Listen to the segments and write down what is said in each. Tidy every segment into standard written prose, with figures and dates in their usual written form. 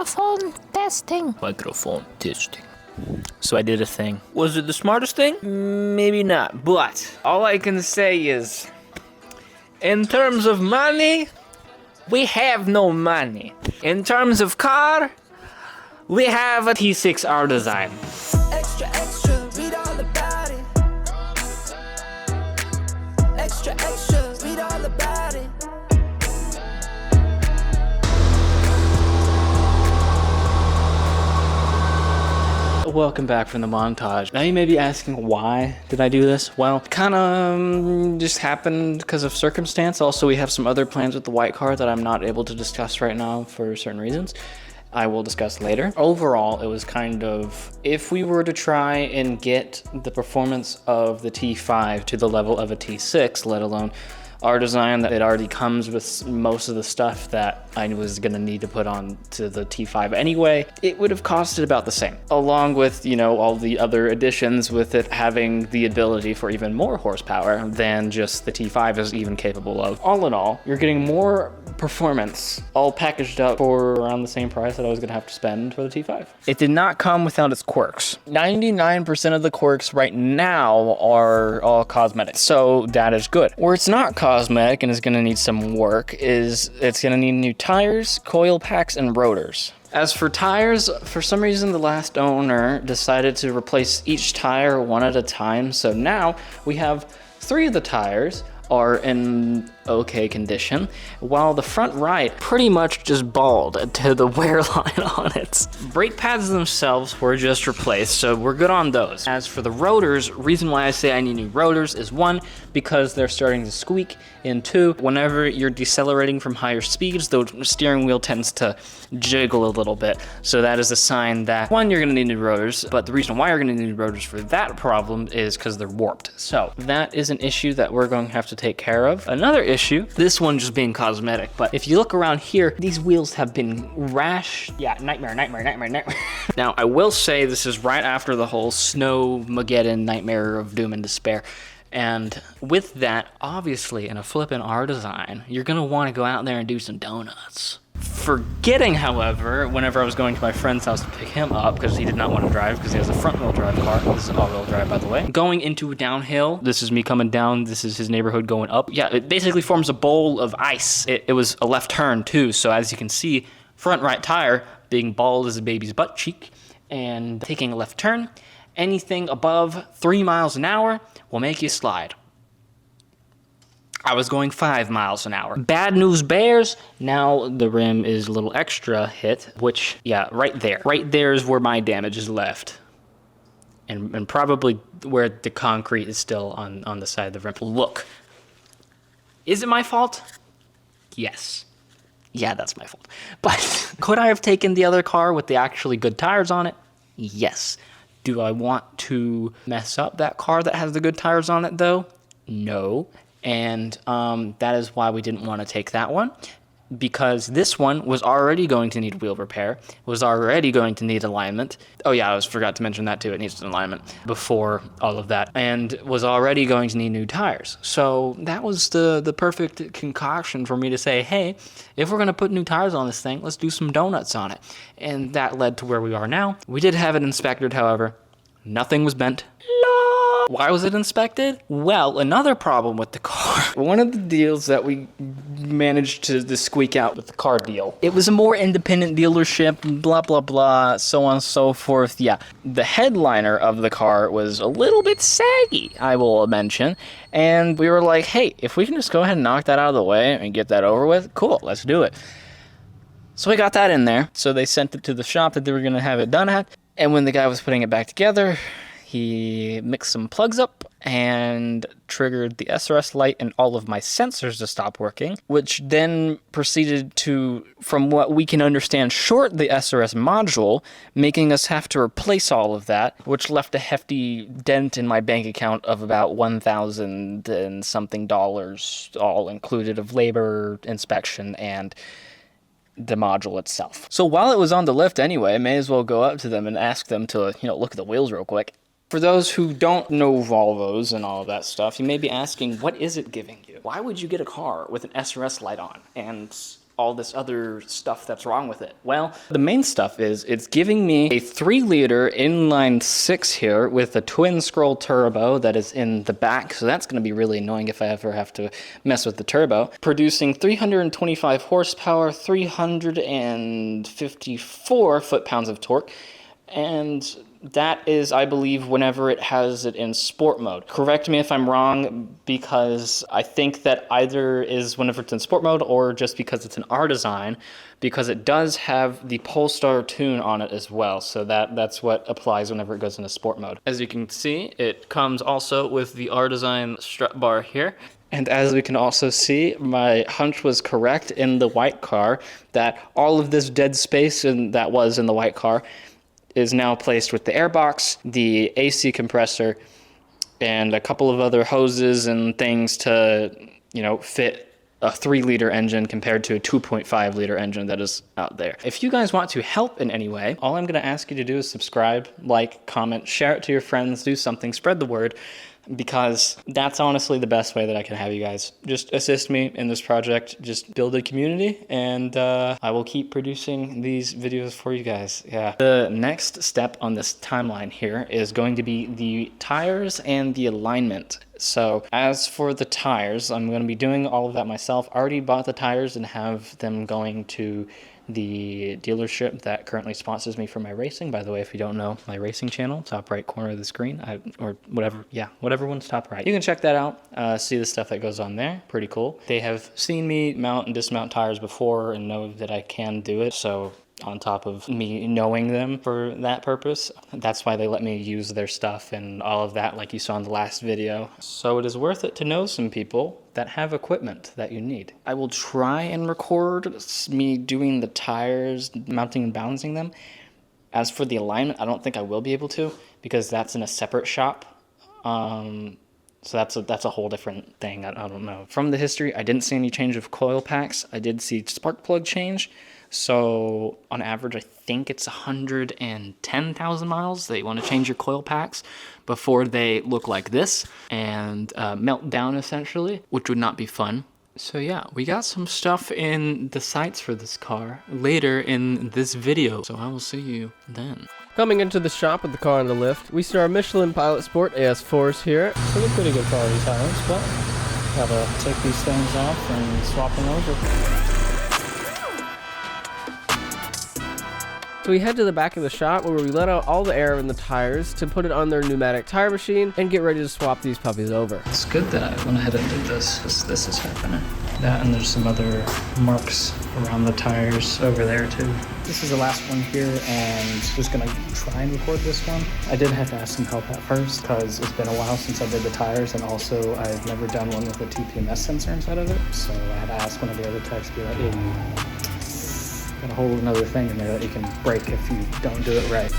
Microphone testing. Microphone testing. So I did a thing. Was it the smartest thing? Maybe not, but all I can say is, in terms of money, we have no money. In terms of car, we have a T6 R design. Extra, extra, read all about it. Extra, extra, read all about it. Welcome back from the montage. Now you may be asking, why did I do this? Well, kind of just happened because of circumstance. Also, we have some other plans with the white car that I'm not able to discuss right now for certain reasons. I will discuss later. Overall, it was kind of, if we were to try and get the performance of the T5 to the level of a T6, let alone our design, that it already comes with most of the stuff that I was gonna need to put on to the T5 anyway, it would have costed about the same. Along with, you know, all the other additions with it having the ability for even more horsepower than just the T5 is even capable of. All in all, you're getting more performance all packaged up for around the same price that I was gonna have to spend for the T5. It did not come without its quirks. 99% of the quirks right now are all cosmetic, so that is good. Where it's not cosmetic and is gonna need some work is it's gonna need new tires, coil packs, and rotors. As for tires, for some reason the last owner decided to replace each tire one at a time, so now we have 3 of the tires are in okay condition, while the front right pretty much just bald to the wear line on it. Brake pads themselves were just replaced, so we're good on those. As for the rotors, reason why I say I need new rotors is 1, because they're starting to squeak, and 2, whenever you're decelerating from higher speeds, the steering wheel tends to jiggle a little bit. So that is a sign that, 1, you're gonna need new rotors, but the reason why you're gonna need new rotors for that problem is because they're warped. So that is an issue that we're going to have to take care of. Another issue, this one just being cosmetic, but if you look around here, these wheels have been nightmare. Now, I will say this is right after the whole Snowmageddon nightmare of doom and despair. And with that, obviously in a flippin' R design, you're gonna wanna go out there and do some donuts. Forgetting, however, whenever I was going to my friend's house to pick him up, because he did not want to drive, because he has a front-wheel drive car. This is all-wheel drive, by the way. Going into a downhill, this is me coming down, this is his neighborhood going up. Yeah, it basically forms a bowl of ice. It was a left turn, too, so as you can see, front right tire being bald as a baby's butt cheek, and taking a left turn, anything above 3 miles an hour will make you slide. I was going 5 miles an hour. Bad news bears, now the rim is a little extra hit, which, yeah, right there. Right there is where my damage is left. And probably where the concrete is still on the side of the rim. Look, is it my fault? Yes. Yeah, that's my fault. But could I have taken the other car with the actually good tires on it? Yes. Do I want to mess up that car that has the good tires on it, though? No. And that is why we didn't want to take that one, because this one was already going to need wheel repair, was already going to need alignment. Oh yeah, forgot to mention that too, it needs an alignment before all of that, and was already going to need new tires. So that was the perfect concoction for me to say, hey, if we're going to put new tires on this thing, let's do some donuts on it. And that led to where we are now. We did have it inspected, however. Nothing was bent. Why was it inspected? Well, another problem with the car. One of the deals that we managed to squeak out with the car deal, it was a more independent dealership, blah, blah, blah, so on and so forth. Yeah, the headliner of the car was a little bit saggy, I will mention. And we were like, hey, if we can just go ahead and knock that out of the way and get that over with, cool, let's do it. So we got that in there. So they sent it to the shop that they were gonna have it done at. And when the guy was putting it back together, he mixed some plugs up and triggered the SRS light and all of my sensors to stop working, which then proceeded to, from what we can understand, short the SRS module, making us have to replace all of that, which left a hefty dent in my bank account of about $1,000 and something dollars, all included of labor, inspection, and the module itself. So while it was on the lift anyway, I may as well go up to them and ask them to, look at the wheels real quick. For those who don't know Volvos and all of that stuff, you may be asking, what is it giving you? Why would you get a car with an SRS light on and all this other stuff that's wrong with it? Well, the main stuff is it's giving me a 3-liter inline 6 here with a twin scroll turbo that is in the back, so that's going to be really annoying if I ever have to mess with the turbo. Producing 325 horsepower, 354 foot-pounds of torque, and that is, I believe, whenever it has it in sport mode. Correct me if I'm wrong, because I think that either is whenever it's in sport mode or just because it's an R design, because it does have the Polestar tune on it as well. So that's what applies whenever it goes into sport mode. As you can see, it comes also with the R design strut bar here. And as we can also see, my hunch was correct in the white car, that all of this dead space that was in the white car is now placed with the airbox, the AC compressor, and a couple of other hoses and things to, you know, fit a 3-liter engine compared to a 2.5-liter engine that is out there. If you guys want to help in any way, all I'm going to ask you to do is subscribe, like, comment, share it to your friends, do something, spread the word, because that's honestly the best way that I can have you guys just assist me in this project, just build a community, and I will keep producing these videos for you guys. Yeah. The next step on this timeline here is going to be the tires and the alignment. So as for the tires, I'm going to be doing all of that myself. I already bought the tires and have them going to the dealership that currently sponsors me for my racing. By the way, if you don't know, my racing channel, top right corner of the screen, or whatever, yeah, whatever one's top right. You can check that out, see the stuff that goes on there. Pretty cool. They have seen me mount and dismount tires before and know that I can do it. So on top of me knowing them for that purpose, that's why they let me use their stuff and all of that, like you saw in the last video. So it is worth it to know some people that have equipment that you need. I will try and record me doing the tires, mounting and balancing them. As for the alignment, I don't think I will be able to, because that's in a separate shop. So that's a whole different thing. I don't know. From the history, I didn't see any change of coil packs. I did see spark plug change. So on average, I think it's 110,000 miles that you want to change your coil packs before they look like this and melt down essentially, which would not be fun. So yeah, we got some stuff in the sights for this car later in this video. So I will see you then. Coming into the shop with the car on the lift, we see our Michelin Pilot Sport AS4s here. So they're pretty good quality tires, but gotta take these things off and swap them over. So we head to the back of the shop where we let out all the air in the tires to put it on their pneumatic tire machine and get ready to swap these puppies over. It's good that I went ahead and did this, because this is happening. That, and there's some other marks around the tires over there too. This is the last one here, and just gonna try and record this one. I did have to ask some help at first, because it's been a while since I did the tires, and also I've never done one with a TPMS sensor inside of it. So I had to ask one of the other techs, be like, hey, got a whole another thing in there that you can break if you don't do it right.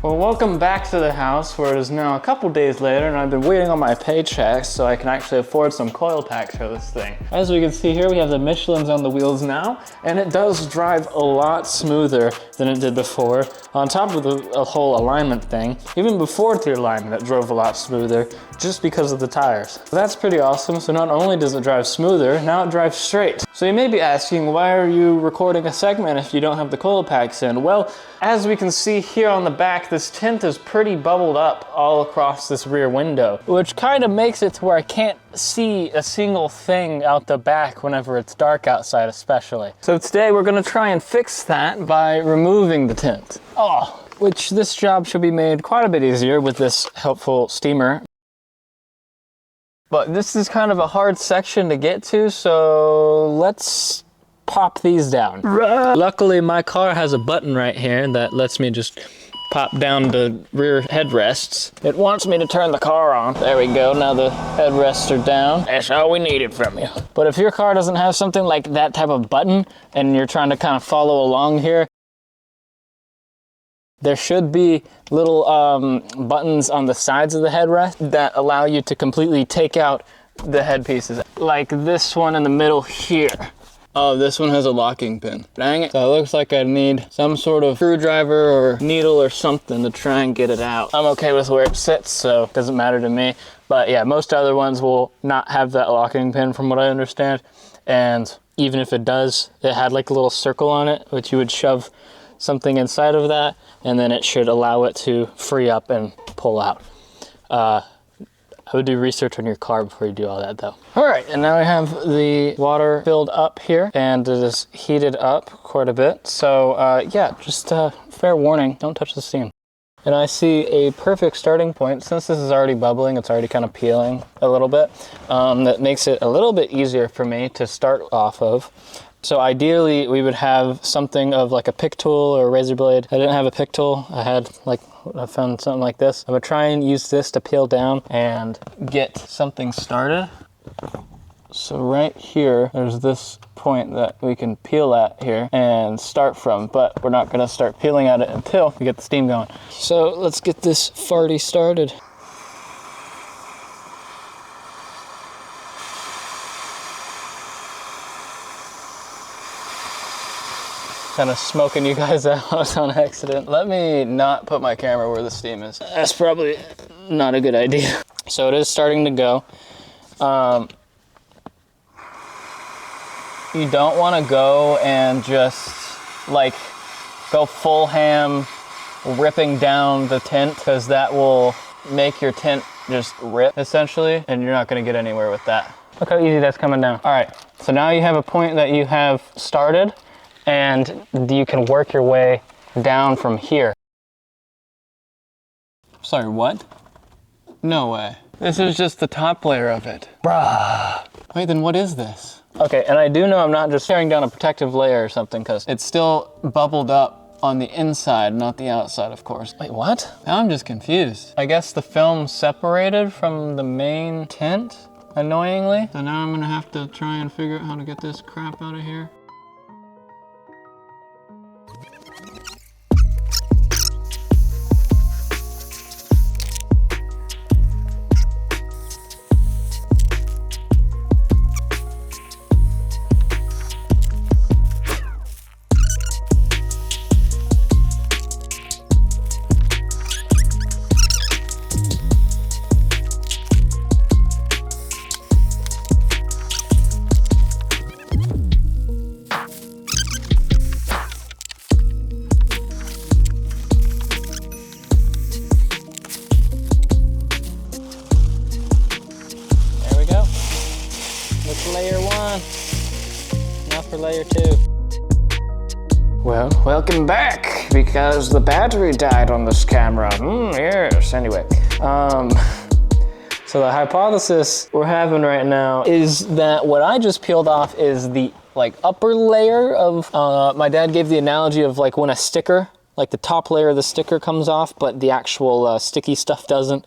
Well, welcome back to the house, where it is now a couple days later, and I've been waiting on my paycheck so I can actually afford some coil packs for this thing. As we can see here, we have the Michelins on the wheels now, and it does drive a lot smoother than it did before. On top of the whole alignment thing, even before the alignment, it drove a lot smoother just because of the tires. That's pretty awesome. So not only does it drive smoother, now it drives straight. So you may be asking, why are you recording a segment if you don't have the coil packs in? Well, as we can see here on the back, this tint is pretty bubbled up all across this rear window, which kind of makes it to where I can't see a single thing out the back whenever it's dark outside especially. So today we're gonna try and fix that by removing the tint. Oh, which this job should be made quite a bit easier with this helpful steamer. But this is kind of a hard section to get to, so let's pop these down. Luckily, my car has a button right here that lets me just pop down the rear headrests. It wants me to turn the car on. There we go, now the headrests are down. That's all we needed from you. But if your car doesn't have something like that type of button and you're trying to kind of follow along here, there should be little buttons on the sides of the headrest that allow you to completely take out the headpieces. Like this one in the middle here. Oh, this one has a locking pin. Dang it. So it looks like I need some sort of screwdriver or needle or something to try and get it out. I'm okay with where it sits, so it doesn't matter to me. But yeah, most other ones will not have that locking pin from what I understand. And even if it does, it had like a little circle on it, which you would shove something inside of that, and then it should allow it to free up and pull out. I would do research on your car before you do all that though. All right, and now we have the water filled up here and it is heated up quite a bit. So yeah, just fair warning, don't touch the steam. And I see a perfect starting point. Since this is already bubbling, it's already kind of peeling a little bit. That makes it a little bit easier for me to start off of. So ideally we would have something of like a pick tool or a razor blade. I didn't have a pick tool. I found something like this. I'm gonna try and use this to peel down and get something started. So right here, there's this point that we can peel at here and start from, but we're not gonna start peeling at it until we get the steam going. So let's get this farty started. Kind of smoking you guys out on accident. Let me not put my camera where the steam is. That's probably not a good idea. So it is starting to go. You don't want to go and just like go full ham ripping down the tint, because that will make your tint just rip essentially, and you're not going to get anywhere with that. Look how easy that's coming down. All right, so now you have a point that you have started, and you can work your way down from here. Sorry, what? No way. This is just the top layer of it. Bruh. Wait, then what is this? Okay, and I do know I'm not just tearing down a protective layer or something, because it's still bubbled up on the inside, not the outside, of course. Wait, what? Now I'm just confused. I guess the film separated from the main tint, annoyingly. So now I'm gonna have to try and figure out how to get this crap out of here. Layer one, now for layer two. Well, welcome back, because the battery died on this camera. Yes, anyway. So the hypothesis we're having right now is that what I just peeled off is the like upper layer of, my dad gave the analogy of like when a sticker, like the top layer of the sticker comes off, but the actual sticky stuff doesn't.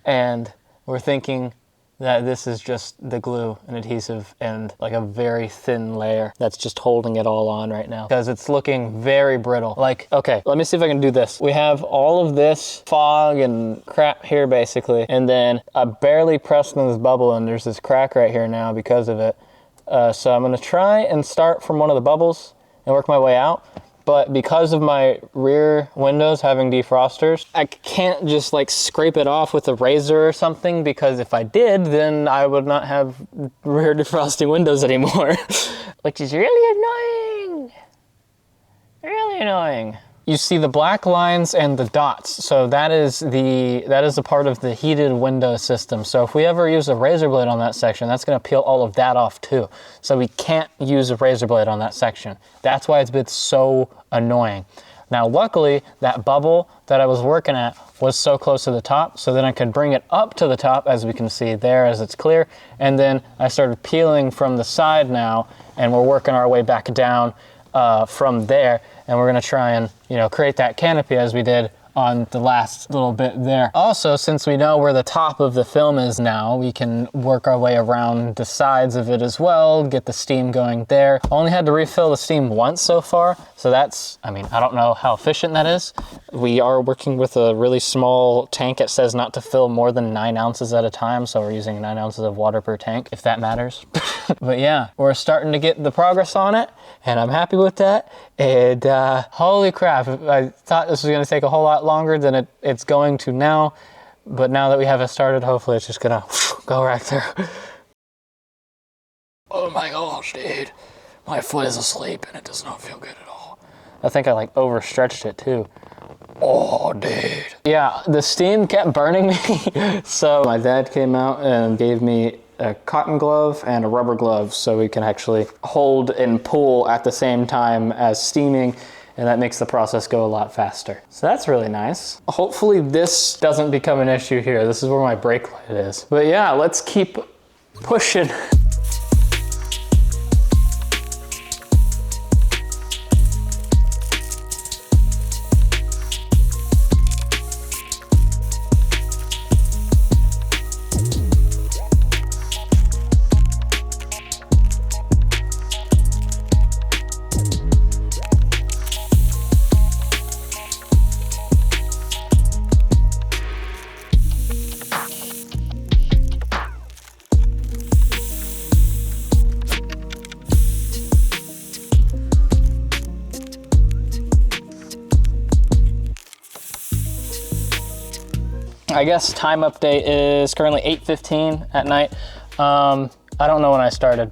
And we're thinking that this is just the glue and adhesive and like a very thin layer that's just holding it all on right now, because it's looking very brittle. Like, okay, let me see if I can do this. We have all of this fog and crap here basically, and then I barely pressed on this bubble and there's this crack right here now because of it. So I'm gonna try and start from one of the bubbles and work my way out. But because of my rear windows having defrosters, I can't just like scrape it off with a razor or something, because if I did, then I would not have rear defrosting windows anymore. Which is really annoying. Really annoying. You see the black lines and the dots. So that is the part of the heated window system. So if we ever use a razor blade on that section, that's gonna peel all of that off too. So we can't use a razor blade on that section. That's why it's been so annoying. Now, luckily, that bubble that I was working at was so close to the top, so then I could bring it up to the top, as we can see there as it's clear. And then I started peeling from the side now, and we're working our way back down from there. And we're gonna try and, you know, create that canopy as we did on the last little bit there. Also, since we know where the top of the film is now, we can work our way around the sides of it as well, get the steam going there. Only had to refill the steam once so far, so that's, I mean, I don't know how efficient that is. We are working with a really small tank. It says not to fill more than 9 ounces at a time, so we're using 9 ounces of water per tank, if that matters. But yeah, we're starting to get the progress on it, and I'm happy with that. And holy crap, I thought this was gonna take a whole lot longer than it's going to now, but now that we have it started, hopefully it's just gonna go right through. Oh my gosh, dude. My foot is asleep and it does not feel good at all. I think I like overstretched it too. Oh, dude. Yeah, the steam kept burning me. So my dad came out and gave me a cotton glove and a rubber glove so we can actually hold and pull at the same time as steaming, and that makes the process go a lot faster. So that's really nice. Hopefully this doesn't become an issue here. This is where my brake light is. But yeah, let's keep pushing. I guess time update is currently 8:15 at night. I don't know when I started,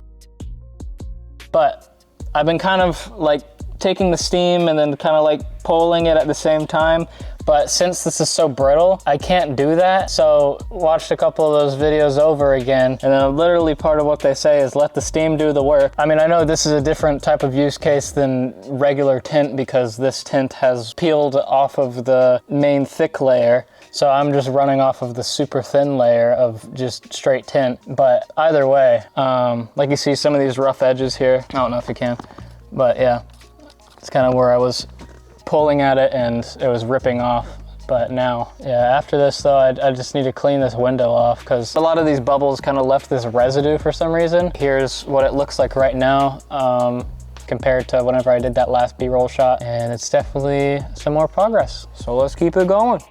but I've been kind of like taking the steam and then kind of like pulling it at the same time. But since this is so brittle, I can't do that. So watched a couple of those videos over again, and then literally part of what they say is let the steam do the work. I mean, I know this is a different type of use case than regular tint because this tint has peeled off of the main thick layer. So I'm just running off of the super thin layer of just straight tint. But either way, like you see some of these rough edges here. I don't know if you can, but yeah, it's kind of where I was pulling at it and it was ripping off. But now, yeah, after this though, I just need to clean this window off because a lot of these bubbles kind of left this residue for some reason. Here's what it looks like right now compared to whenever I did that last B-roll shot, and it's definitely some more progress. So let's keep it going.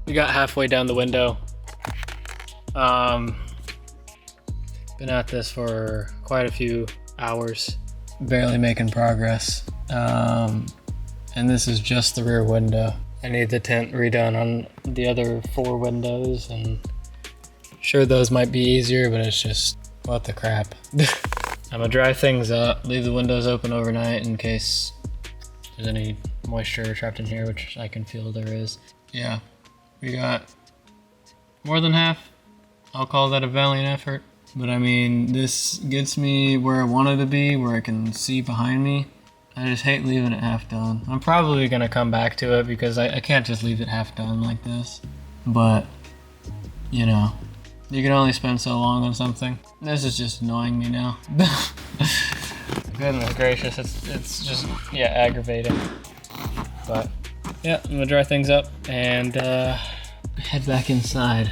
We got halfway down the window. Been at this for quite a few hours. Barely making progress. And this is just the rear window. I need the tint redone on the other 4 windows, and sure those might be easier, but it's just, what the crap. I'm gonna dry things up, leave the windows open overnight in case there's any moisture trapped in here, which I can feel there is. Yeah, we got more than half. I'll call that a valiant effort. But I mean, this gets me where I wanted to be, where I can see behind me. I just hate leaving it half done. I'm probably gonna come back to it because I can't just leave it half done like this. But, you know, you can only spend so long on something. This is just annoying me now. Goodness gracious, it's just, yeah, aggravating. But, yeah, I'm gonna dry things up and head back inside.